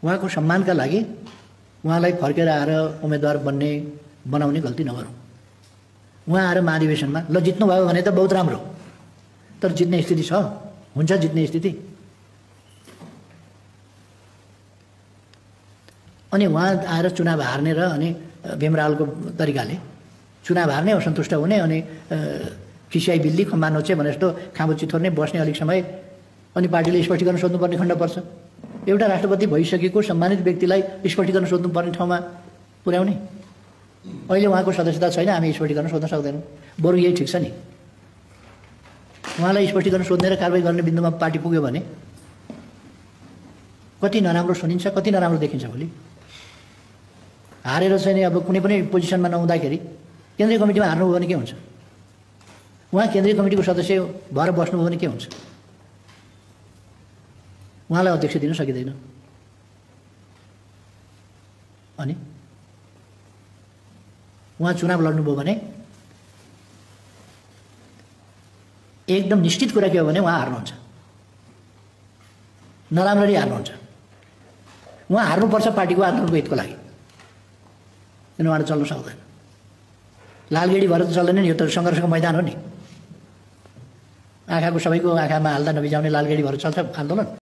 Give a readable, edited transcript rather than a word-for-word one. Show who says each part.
Speaker 1: उहाँको सम्मानका लागि उहाँलाई फर्केर आएर उम्मेदवार बनाउने गल्ती नगरौँ। उहाँ आएर महाधिवेशनमा ल जित्नुभयो भने त बहुत राम्रो, तर जित्ने स्थिति छ, हुन्छ जित्ने स्थिति? अनि उहाँ आएर चुनाव हार्ने र अनि भीमरावको तरिकाले चुनाव हार्ने, असन्तुष्ट हुने, अनि खिसियाई बिल्ली खम्बा नोचे भने जस्तो खाँबो चिथोर्ने, बस्ने अलिक समय, अनि पार्टीले स्पष्टीकरण सोध्नुपर्ने खण्ड पर्छ। एउटा राष्ट्रपति भइसकेको सम्मानित व्यक्तिलाई स्पष्टीकरण सोध्नुपर्ने ठाउँमा पुर्याउने। अहिले उहाँको सदस्यता छैन, हामी स्पष्टीकरण सोध्न सक्दैनौँ। बरु यही ठिक छ नि, उहाँलाई स्पष्टीकरण सोध्ने र कारबाही गर्ने बिन्दुमा पार्टी पुग्यो भने कति नराम्रो सुनिन्छ, कति नराम्रो देखिन्छ। भोलि हारेर चाहिँ नि अब कुनै पनि पोजिसनमा नहुँदाखेरि केन्द्रीय कमिटीमा हार्नुभयो भने के हुन्छ? उहाँ केन्द्रीय कमिटीको सदस्य भएर बस्नुभयो भने के हुन्छ? उहाँलाई अध्यक्ष दिन सकिँदैन। अनि उहाँ चुनाव लड्नुभयो भने एकदम निश्चित कुरा के हो भने उहाँ हार्नुहुन्छ, नराम्ररी हार्नुहुन्छ। उहाँ हार्नुपर्छ पार्टीको आन्दोलनको हितको लागि, किन उहाँले चल्न सक्दैन। लालगेडी भएर त चल्दैन नि, यो त सङ्घर्षको मैदान हो नि। आँखाको सबैको आँखामा हाल्दा नबिजाउने लालगेडी भएर चल्छ आन्दोलन?